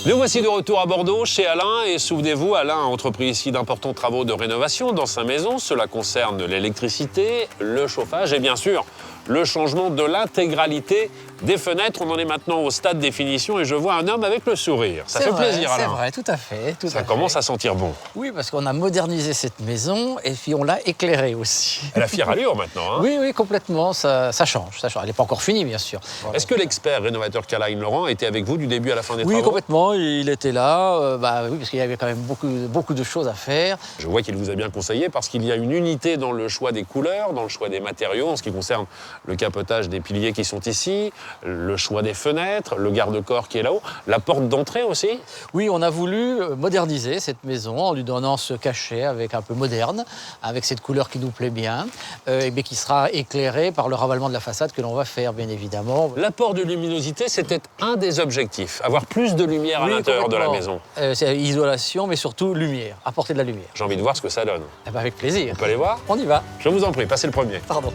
Nous voici de retour à Bordeaux, chez Alain. Et souvenez-vous, Alain a entrepris ici d'importants travaux de rénovation dans sa maison. Cela concerne l'électricité, le chauffage et bien sûr le changement de l'intégralité des fenêtres. On en est maintenant au stade des finitions et je vois un homme avec le sourire. Ça fait plaisir, Alain. C'est vrai, tout à fait. Ça commence à sentir bon. Oui, parce qu'on a modernisé cette maison et puis on l'a éclairée aussi. Elle a fière allure maintenant. Hein. Oui, complètement. Ça change. Elle n'est pas encore finie, bien sûr. Voilà. Est-ce que l'expert rénovateur Karl-Heinz Laurent était avec vous du début à la fin des travaux? Oui, complètement. Il était là. Oui, parce qu'il y avait quand même beaucoup de choses à faire. Je vois qu'il vous a bien conseillé parce qu'il y a une unité dans le choix des couleurs, dans le choix des matériaux, en ce qui concerne le capotage des piliers qui sont ici, le choix des fenêtres, le garde-corps qui est là-haut, la porte d'entrée aussi. Oui, on a voulu moderniser cette maison en lui donnant ce cachet avec un peu moderne, avec cette couleur qui nous plaît bien, et qui sera éclairée par le ravalement de la façade que l'on va faire, bien évidemment. L'apport de luminosité, c'était un des objectifs, avoir plus de lumière à l'intérieur de la maison. C'est isolation, mais surtout lumière, apporter de la lumière. J'ai envie de voir ce que ça donne. Avec plaisir. On peut aller voir? On y va. Je vous en prie, passez le premier. Pardon.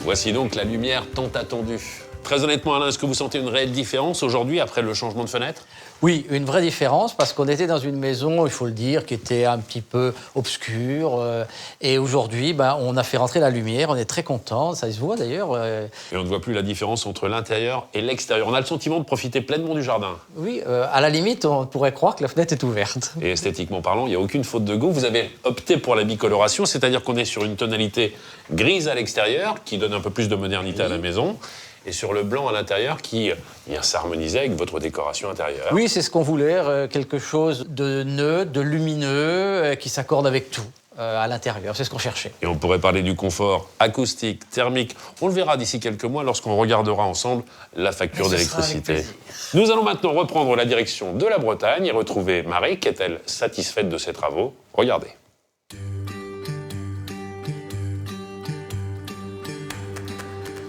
Voici donc la lumière tant attendue. Très honnêtement, Alain, est-ce que vous sentez une réelle différence aujourd'hui après le changement de fenêtre? Oui, une vraie différence parce qu'on était dans une maison, il faut le dire, qui était un petit peu obscure. Et aujourd'hui, on a fait rentrer la lumière, on est très contents, ça se voit d'ailleurs. Et on ne voit plus la différence entre l'intérieur et l'extérieur. On a le sentiment de profiter pleinement du jardin. Oui, à la limite, on pourrait croire que la fenêtre est ouverte. Et esthétiquement parlant, il n'y a aucune faute de goût. Vous avez opté pour la bicoloration, c'est-à-dire qu'on est sur une tonalité grise à l'extérieur, qui donne un peu plus de modernité à la maison, et sur le blanc à l'intérieur qui vient s'harmoniser avec votre décoration intérieure. Oui, c'est ce qu'on voulait, quelque chose de neutre, de lumineux, qui s'accorde avec tout à l'intérieur. C'est ce qu'on cherchait. Et on pourrait parler du confort acoustique, thermique. On le verra d'ici quelques mois lorsqu'on regardera ensemble la facture d'électricité. Nous allons maintenant reprendre la direction de la Bretagne et retrouver Marie. Qu'est-elle satisfaite de ses travaux? Regardez.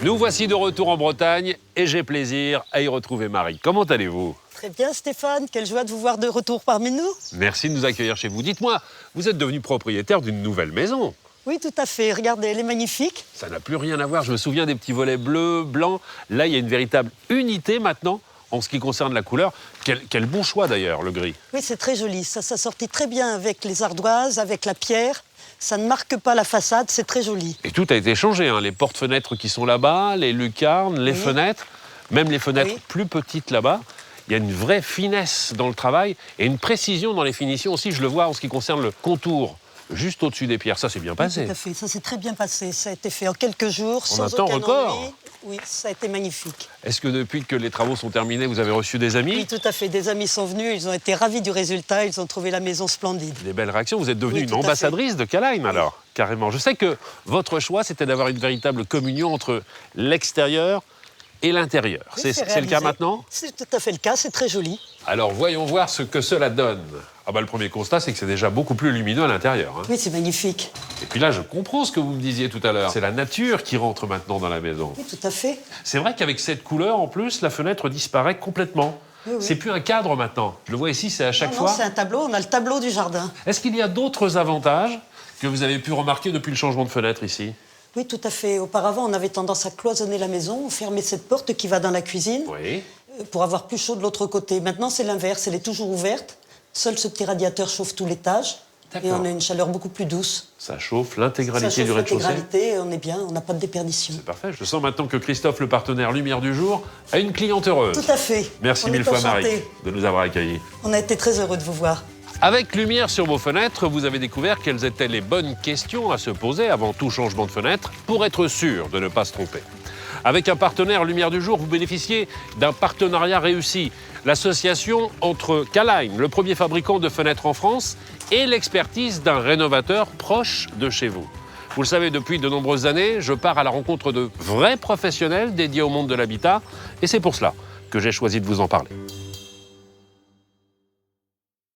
Nous voici de retour en Bretagne et j'ai plaisir à y retrouver Marie. Comment allez-vous? Très bien Stéphane, quelle joie de vous voir de retour parmi nous. Merci de nous accueillir chez vous. Dites-moi, vous êtes devenu propriétaire d'une nouvelle maison? Oui, tout à fait. Regardez, elle est magnifique. Ça n'a plus rien à voir. Je me souviens des petits volets bleus, blancs. Là, il y a une véritable unité maintenant en ce qui concerne la couleur. Quel bon choix d'ailleurs, le gris. Oui, c'est très joli. Ça sortit très bien avec les ardoises, avec la pierre. Ça ne marque pas la façade, c'est très joli. Et tout a été changé, hein. Les portes-fenêtres qui sont là-bas, les lucarnes, les fenêtres, même les fenêtres plus petites là-bas. Il y a une vraie finesse dans le travail et une précision dans les finitions aussi. Je le vois en ce qui concerne le contour, juste au-dessus des pierres. Ça, c'est bien passé. Oui, tout à fait, ça s'est très bien passé. Ça a été fait en quelques jours, sans temps aucun record. ennui. Oui, ça a été magnifique. Est-ce que depuis que les travaux sont terminés, vous avez reçu des amis? Oui, tout à fait. Des amis sont venus, ils ont été ravis du résultat, ils ont trouvé la maison splendide. Des belles réactions. Vous êtes devenue une tout à ambassadrice de Karl-Heinz, alors, carrément. Je sais que votre choix, c'était d'avoir une véritable communion entre l'extérieur et l'intérieur. Oui, c'est le cas maintenant? C'est tout à fait le cas, c'est très joli. Alors, voyons voir ce que cela donne. Le premier constat, c'est que c'est déjà beaucoup plus lumineux à l'intérieur. Hein. Oui, c'est magnifique. Et puis là, je comprends ce que vous me disiez tout à l'heure. C'est la nature qui rentre maintenant dans la maison. Oui, tout à fait. C'est vrai qu'avec cette couleur, en plus, la fenêtre disparaît complètement. Oui. C'est plus un cadre maintenant. Je le vois ici, c'est à chaque Non, fois. c'est un tableau, on a le tableau du jardin. Est-ce qu'il y a d'autres avantages que vous avez pu remarquer depuis le changement de fenêtre ici? Oui, tout à fait. Auparavant, on avait tendance à cloisonner la maison, on fermait cette porte qui va dans la cuisine pour avoir plus chaud de l'autre côté. Maintenant, c'est l'inverse, elle est toujours ouverte. Seul ce petit radiateur chauffe tout l'étage et on a une chaleur beaucoup plus douce. Ça chauffe l'intégralité du rez-de-chaussée. L'intégralité, on est bien, on n'a pas de déperdition. C'est parfait. Je sens maintenant que Christophe, le partenaire Lumière du Jour, a une cliente heureuse. Tout à fait. Merci mille fois, Marie, de nous avoir accueillis. On a été très heureux de vous voir. Avec Lumière sur vos fenêtres, vous avez découvert quelles étaient les bonnes questions à se poser avant tout changement de fenêtre pour être sûr de ne pas se tromper. Avec un partenaire Lumière du Jour, vous bénéficiez d'un partenariat réussi. L'association entre Karl-Heinz, le premier fabricant de fenêtres en France, et l'expertise d'un rénovateur proche de chez vous. Vous le savez, depuis de nombreuses années, je pars à la rencontre de vrais professionnels dédiés au monde de l'habitat, et c'est pour cela que j'ai choisi de vous en parler.